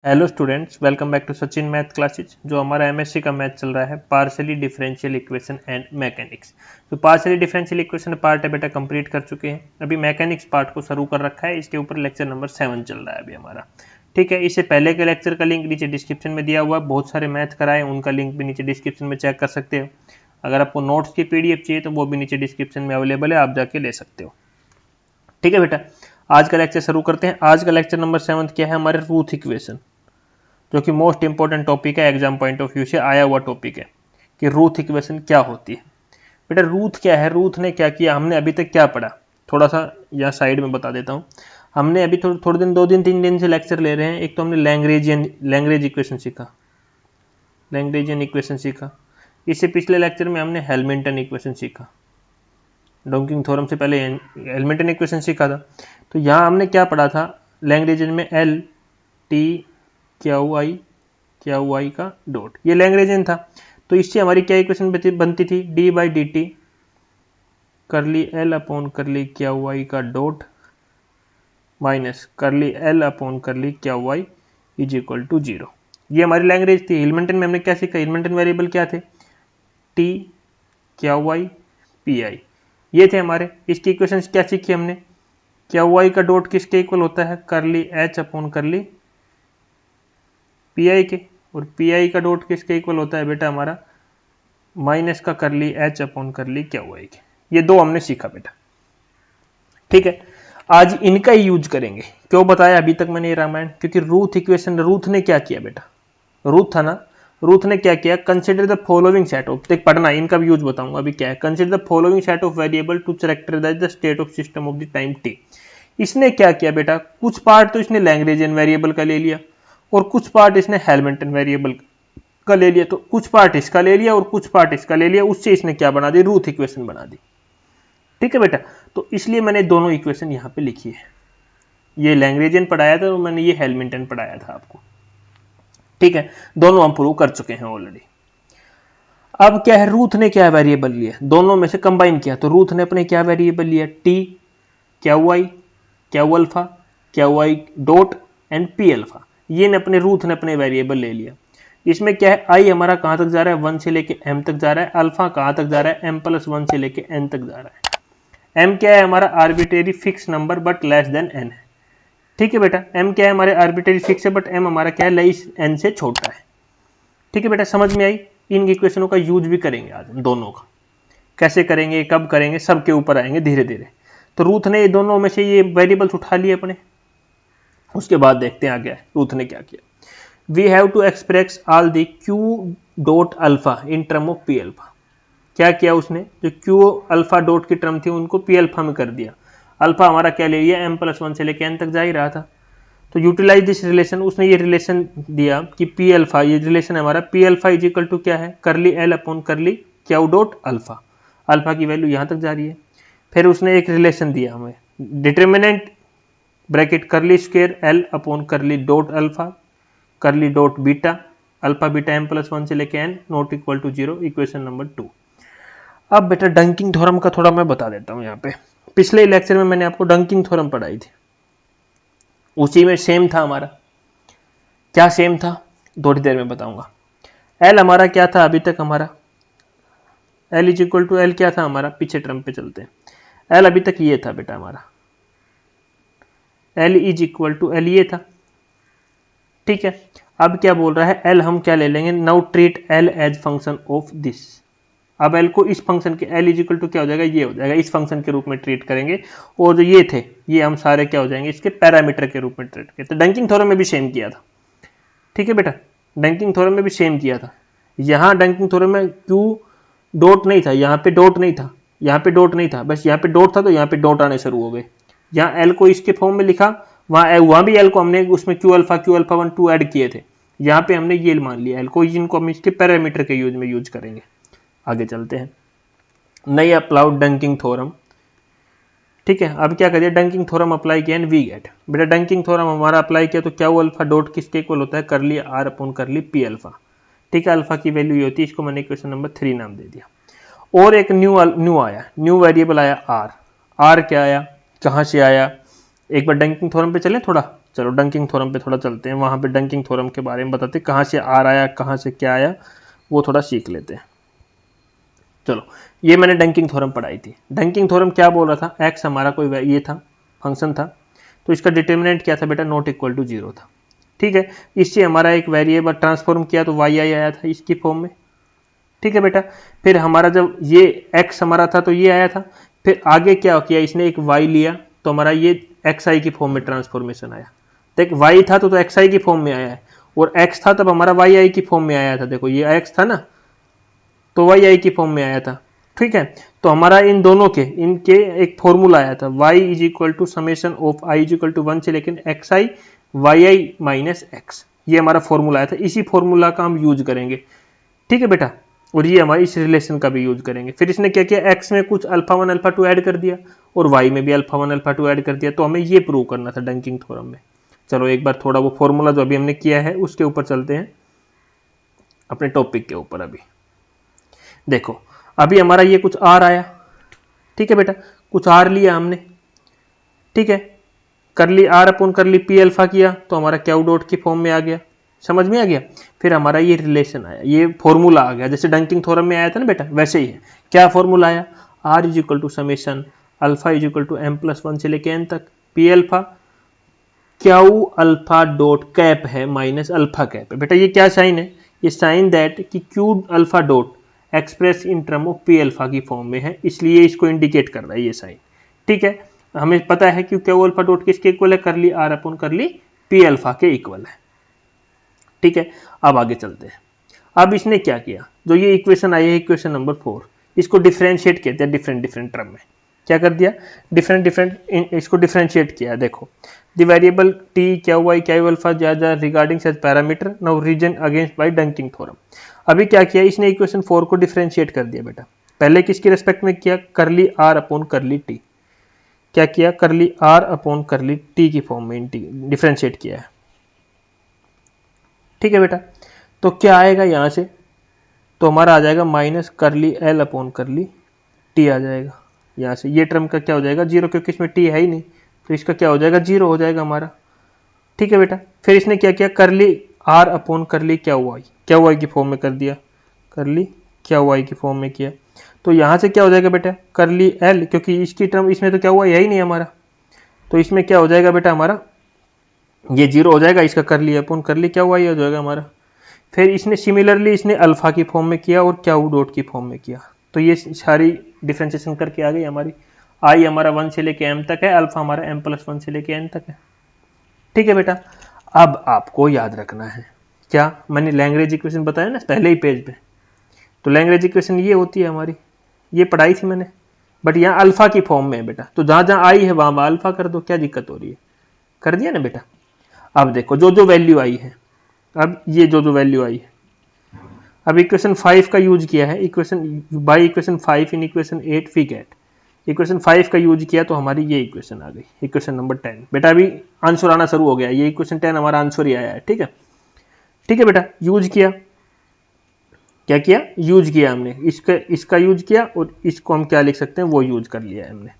Hello students, welcome back to Sachin math classes. जो हमारा MSc का मैथ चल रहा है partially differential equation and mechanics. तो पार्शियली डिफरेंशियल इक्वेशन पार्ट है बेटा कंप्लीट कर चुके हैं। अभी मैकेनिक्स पार्ट को शुरू कर रखा है। इसके ऊपर लेक्चर नंबर 7 चल रहा है अभी हमारा। ठीक है, इससे पहले के लेक्चर का लिंक नीचे डिस्क्रिप्शन में दिया हुआ है। बहुत सारे मैथ कराए, उनका लिंक भी नीचे डिस्क्रिप्शन में चेक कर सकते हो। अगर आपको नोट्स की पीडीएफ चाहिए तो वो भी नीचे डिस्क्रिप्शन में अवेलेबल है, आप जाके ले सकते हो। ठीक है बेटा, आज का लेक्चर शुरू करते हैं। आज का लेक्चर नंबर 7 क्या है हमारे रूथ इक्वेशन, जो कि मोस्ट इंपॉर्टेंट टॉपिक है, एग्जाम पॉइंट ऑफ व्यू से आया हुआ टॉपिक है कि रूथ इक्वेशन क्या होती है। बेटा रूथ क्या है, रूथ ने क्या किया, हमने अभी तक क्या पढ़ा, थोड़ा सा या साइड में बता देता हूँ। हमने अभी थोड़े दिन 2 दिन 3 दिन से लेक्चर ले रहे हैं। एक तो हमने लैग्रेंज इक्वेशन सीखा, लैग्रेंजियन इक्वेशन सीखा। इससे पिछले लेक्चर में हमने हेल्मिंटन इक्वेशन सीखा। डोंकिंग थ्योरम से पहले हेल्मिंटन इक्वेशन सीखा था। तो यहाँ हमने क्या पढ़ा था, लैग्रेंजियन में एल टी क्यू आई का डॉट, ये लैग्रेंजियन था। तो इससे हमारी क्या इक्वेशन बनती थी, d by d t curly L upon curly q i का dot minus curly L upon curly q i is equal to 0। ये हमारी लैग्रेंज थी। हिल्मिंटन में हमने क्या सीखा, हिल्मिंटन वेरिएबल क्या थे, T Q I P I, ये थे हमारे। इसकी इक्वेशन क्या सीखी हमने, क्यू आई का डॉट किसके इक्वल होता है, करली एच अपॉन करली पी आई के, और पी आई का डॉट किसके इक्वल होता है बेटा हमारा, माइनस का करली एच अपॉन करली क्यू आई के। ये दो हमने सीखा बेटा। ठीक है, आज इनका ही यूज करेंगे। क्यों बताया अभी तक मैंने ये रामायण, क्योंकि रूथ इक्वेशन, रूथ ने क्या किया बेटा, रूथ था ना, रूथ ने क्या किया, consider the following set of, देख पढ़ना, इनका भी यूज बताऊंगा अभी क्या है। Consider the following set of variable to characterise the state of system of the time t. इसने क्या किया बेटा, कुछ पार्ट तो इसने लैग्रेंजियन वेरिएबल का ले लिया और कुछ पार्ट इसने हेल्मिंटन वेरिएबल का ले लिया। तो कुछ पार्ट इसका ले लिया और कुछ पार्ट इसका ले लिया, उससे इसने क्या बना दी, रूथ इक्वेशन बना दी। ठीक है बेटा, तो इसलिए मैंने दोनों इक्वेशन यहां पे लिखी है। ये लैग्रेंजियन पढ़ाया था और मैंने ये हेल्मिंटन पढ़ाया था आपको। ठीक है, दोनों हम प्रूव कर चुके हैं ऑलरेडी। अब क्या है, रूथ ने क्या वेरिएबल लिया, दोनों में से कंबाइन किया। तो रूथ ने अपने क्या वेरिएबल लिया, T Q I Q alpha Q I dot and P alpha, ये ने अपने रूथ ने अपने वेरिएबल ले लिया। इसमें क्या है, आई हमारा कहां तक जा रहा है, 1 से लेके m तक जा रहा है। अल्फा कहां तक जा रहा है, m+1 से लेके n तक जा रहा है। m क्या है हमारा, arbitrary fix number but less than n है। ठीक है बेटा, m क्या है हमारे आर्बिट्रेरी फिक्स है, बट m हमारा क्या है, लेस n से छोटा है। ठीक है बेटा, समझ में आई। इन इक्वेशनों का यूज भी करेंगे आज हम दोनों का, कैसे करेंगे, कब करेंगे, सबके ऊपर आएंगे धीरे धीरे। तो रूथ ने ये दोनों में से ये वेरिएबल्स उठा लिए अपने। उसके बाद देखते हैं आगे रूथ ने क्या किया। We have to express all the q dot alpha in term of P alpha. क्या किया उसने, जो क्यू अल्फा डॉट की टर्म थी उनको पी अल्फा में कर दिया। अल्फा हमारा क्या ले लिया, m+1 से लेकर n तक जा ही रहा था। तो यूटिलाइज दिस रिलेशन, उसने ये रिलेशन दिया कि पी अल्फा, ये रिलेशन हमारा p alpha is equal to क्या है, curly L upon curly q dot alpha. Alpha की वैल्यू यहां तक जा रही है। फिर उसने एक रिलेशन दिया हमें, determinant bracket curly square l upon curly dot alpha curly dot beta, alpha beta m+1 से लेके n not equal to 0, equation number 2। अब बेटा डंकिंग थ्योरम का थोड़ा मैं बता देता हूं। यहाँ पे पिछले लेक्चर में मैंने आपको डंकिंग थ्योरम पढ़ाई थी, उसी में सेम था हमारा। क्या सेम था, थोड़ी देर में बताऊंगा। एल हमारा क्या था अभी तक, हमारा l is equal to l क्या था हमारा, पीछे टर्म पे चलते हैं। एल अभी तक ये था बेटा हमारा, l is equal to l ये था। ठीक है, अब क्या बोल रहा है, एल हम क्या ले लेंगे, now treat l as function of this. अब एल को इस फंक्शन के, एल इज इक्वल टू क्या हो जाएगा, ये हो जाएगा, इस फंक्शन के रूप में ट्रीट करेंगे। और जो ये थे ये हम सारे क्या हो जाएंगे, इसके पैरामीटर के रूप में ट्रीट करें। तो डंकिंग थ्योरम में भी सेम किया था। ठीक है बेटा, डंकिंग थ्योरम में भी सेम किया था। यहाँ डंकिंग थ्योरम में क्यू डॉट नहीं था, यहाँ पे डॉट नहीं था, यहाँ पे डॉट नहीं था, बस यहाँ पे डॉट था तो यहाँ पे डॉट आने शुरू हो गए। यहाँ एल को इसके फॉर्म में लिखा, वहां भी एल को हमने उसमें क्यू अल्फा 1 2 ऐड किए थे। यहाँ पे हमने ये मान लिया एल को, जिनको हम इसके पैरामीटर के यूज में यूज करेंगे। आगे चलते हैं, नई अप्लाउड डंकिंग थ्योरम। ठीक है, अब क्या करिए, डंकिंग थ्योरम अप्लाई किया एंड वी गेट। बेटा डंकिंग थ्योरम हमारा अप्लाई किया तो क्या वो अल्फा डॉट किसके इक्वल होता है, कर लिया आर अपॉन कर ली पी अल्फा। ठीक है, अल्फा की वैल्यू ये होती है, इसको मैंने इक्वेशन नंबर 3 नाम दे दिया। और एक न्यू आया, न्यू वेरिएबल आया आर। आर क्या आया, कहां से आया, एक बार डंकिंग थ्योरम पे चले थोड़ा, चलो डंकिंग थ्योरम पे थोड़ा चलते हैं, वहाँ पे डंकिंग थ्योरम के बारे में बताते हैं, कहाँ से आर आया, कहाँ से क्या आया, वो थोड़ा सीख लेते हैं। चलो ये मैंने डंकिंग थ्योरम पढ़ाई थी। डंकिंग थ्योरम क्या बोल रहा था, एक्स हमारा कोई ये था फंक्शन था, तो इसका डिटर्मिनेंट क्या था बेटा, नॉट इक्वल टू 0 था। ठीक है, इससे हमारा एक वेरिएबल ट्रांसफॉर्म किया तो वाई आई आया था इसकी फॉर्म में। ठीक है बेटा, फिर हमारा जब ये एक्स हमारा था तो ये आया था, फिर आगे क्या किया इसने, एक वाई लिया तो हमारा ये एक्स आई की फॉर्म में ट्रांसफॉर्मेशन आया। देख वाई था तो एक्स आई की फॉर्म में आया है, और एक्स था तब हमारा वाई आई की फॉर्म में आया था। देखो ये एक्स था ना, तो वाई आई की फॉर्म में आया था। ठीक है, तो हमारा इन दोनों के इनके एक फॉर्मूला आया था, y is equal to summation of i is equal to 1 से लेकिन x i y i minus x, ये हमारा फॉर्मूला आया था। इसी फॉर्मूला का हम यूज करेंगे। ठीक है बेटा, और ये हमारे इस रिलेशन का भी यूज करेंगे। फिर इसने क्या किया, एक्स में कुछ अल्फा 1 अल्फा 2 ऐड कर दिया और वाई में भी अल्फा 1 अल्फा 2 ऐड कर दिया, तो हमें ये प्रूव करना था डंकिंग थ्योरम में। चलो एक बार थोड़ा वो फॉर्मूला जो अभी हमने किया है उसके ऊपर चलते हैं, अपने टॉपिक के ऊपर। अभी देखो अभी हमारा ये कुछ आर आया, ठीक है बेटा, कुछ आर लिया हमने, ठीक है, कर ली आर अपन कर ली पी अल्फा किया तो हमारा क्यू डॉट की फॉर्म में आ गया, समझ में आ गया। फिर हमारा ये रिलेशन आया, ये फॉर्मूला आ गया, जैसे डंकिंग थ्योरम में आया था ना बेटा, वैसे ही है। क्या फॉर्मूला आया, R is equal to summation alpha is equal to M plus 1 से लेके एन तक, P alpha Q alpha dot cap है माइनस अल्फा कैप है। बेटा ये क्या साइन है, ये साइन दैट कि Q alpha dot express in term of P alpha की फॉर्म में है, इसलिए इसको इंडिकेट कर रहा है ये साइन। ठीक है, हमें पता है कि क्यू अल्फा डॉट किसके इक्वल है, कर ली आर अपन कर ली पी अल्फा के इक्वल है। ठीक है, अब आगे चलते हैं। अब इसने क्या किया, जो ये इक्वेशन आई है इक्वेशन नंबर 4, इसको डिफरेंशिएट किया डिफरेंट डिफरेंट टर्म में। क्या कर दिया, डिफरेंट डिफरेंट इसको डिफरेंशिएट किया। देखो the variable t q y q alpha ज्यादा regarding such parameter now reason against by dunking theorem. अभी क्या किया इसने, इक्वेशन 4 को डिफरेंशिएट कर दिया बेटा। पहले किसके रेस्पेक्ट में किया, कर ली आर अपॉन कर ली टी। क्या किया, कर ली आर अपॉन कर ली टी की फॉर्म में डिफरेंशिएट किया है। ठीक है बेटा, तो क्या आएगा यहां से, तो हमारा आ जाएगा माइनस कर ली एल अपॉन कर ली टी आ जाएगा। यहां से ये टर्म का क्या हो जाएगा, जीरो, क्योंकि इसमें टी है ही नहीं, तो इसका क्या हो जाएगा, जीरो हो जाएगा हमारा। ठीक है बेटा, फिर इसने क्या किया, कर ली आर अपॉन कर ली क्यू वाई की फॉर्म में कर दिया, कर ली क्यू वाई की फॉर्म में किया, तो यहां से क्या हो जाएगा बेटा, कर ली एल, क्योंकि इसकी टर्म इसमें तो क्या हुआ है ही नहीं हमारा, तो इसमें क्या हो जाएगा बेटा हमारा, ये जीरो हो जाएगा, इसका कर ली अपन कर ली क्या हुआ ये हो जाएगा हमारा। फिर इसने सिमिलरली इसने अल्फा की फॉर्म में किया और क्यू डॉट की फॉर्म में किया, तो ये सारी डिफरेंशिएशन करके आ गई हमारी। आई हमारा 1 से लेके m तक है, अल्फा हमारा m प्लस 1 से लेके n तक है। ठीक है बेटा, अब आपको याद रखना है क्या, मैंने लैग्रेंज इक्वेशन बताया ना पहले ही पेज पे, तो लैग्रेंज इक्वेशन ये होती है हमारी, ये पढ़ाई थी मैंने, बट यहाँ अल्फा की फॉर्म में है बेटा, तो जहां जहां आई है वहां अल्फा कर दो, क्या दिक्कत हो रही है, कर दिया ना बेटा। अब देखो जो जो वैल्यू आई है, अब ये जो जो वैल्यू आई है, अब इक्वेशन 5 का यूज किया है, equation by equation 5 in equation 8 we get, equation 5 का यूज किया तो हमारी ये इक्वेशन आ गई, इक्वेशन नंबर 10। बेटा अभी आंसर आना शुरू हो गया, ये इक्वेशन 10 हमारा आंसर ही आया है। ठीक है, ठीक है बेटा, यूज किया, क्या किया, यूज किया हमने, इसका यूज किया और इसको हम क्या लिख सकते हैं वो यूज कर लिया है हमने।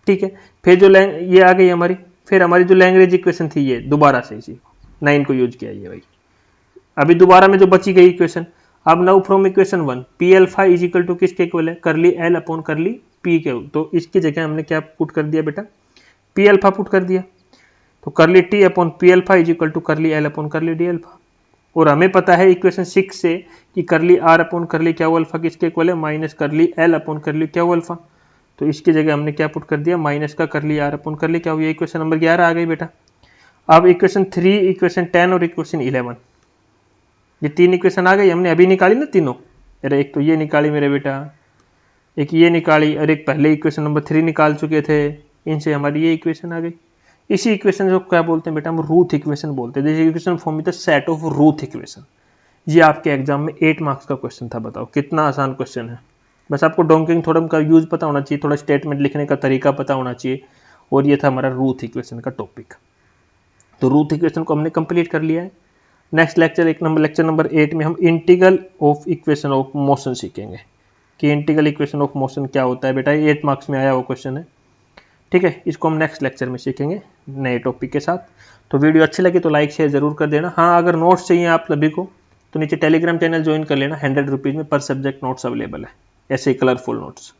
ठीक है, फिर जो ये आ गई हमारी, फिर हमारी जो लैग्रेंज इक्वेशन थी ये दोबारा से इसी 9 को यूज किया ये भाई। अभी दोबारा में जो बची गई इक्वेशन, अब now from equation 1 P alpha is equal to किसके इक्वल है, कर ली एल अपॉन कर ली पी के, तो इसकी जगह हमने क्या पुट कर दिया बेटा, पी अल्फा पुट कर दिया, तो curly t upon p alpha is equal to curly L upon कर ली डी अल्फा। और हमें पता है इक्वेशन 6 से कि कर ली आर अपॉन कर ली क्या अल्फा किसके इक्वल है, माइनस कर ली एल अपॉन कर ली क्या अल्फा, तो इसकी जगह हमने क्या पुट कर दिया, माइनस का कर ली आर अपॉन कर ली क्या, ये इक्वेशन नंबर 11 आ गई बेटा। अब इक्वेशन 3 इक्वेशन 10 और इक्वेशन 11, ये 3 इक्वेशन आ गई, हमने अभी निकाली ना तीनों, अरे एक तो ये निकाली मेरे बेटा, एक ये निकाली और एक पहले इक्वेशन नंबर 3 निकाल चुके थे, इनसे हमारी ये इक्वेशन आ गई। इसी इक्वेशन को क्या बोलते हैं बेटा, हम रूथ इक्वेशन बोलते हैं। This equation form with the set of Ruth equation. ये आपके एग्जाम में 8 मार्क्स का क्वेश्चन था, बताओ कितना आसान क्वेश्चन है। बस आपको डंकिंग थ्योरम का यूज पता होना चाहिए, थोड़ा स्टेटमेंट लिखने का तरीका पता होना चाहिए, और ये था हमारा रूथ इक्वेशन का टॉपिक। तो रूथ इक्वेशन को हमने कंप्लीट कर लिया है। नेक्स्ट लेक्चर लेक्चर नंबर 8 में हम integral of equation of motion सीखेंगे कि इंटीग्रल इक्वेशन ऑफ मोशन क्या होता है बेटा, 8 मार्क्स में आया वो क्वेश्चन है। ठीक है, इसको हम नेक्स्ट लेक्चर में सीखेंगे नए टॉपिक के साथ। तो वीडियो अच्छी लगी तो लाइक शेयर जरूर कर देना। हाँ, अगर नोट्स चाहिए आप सभी को तो नीचे टेलीग्राम चैनल ज्वाइन कर लेना, 100 रुपीज़ में पर सब्जेक्ट नोट्स अवेलेबल है, ऐसे ही कलरफुल नोट्स।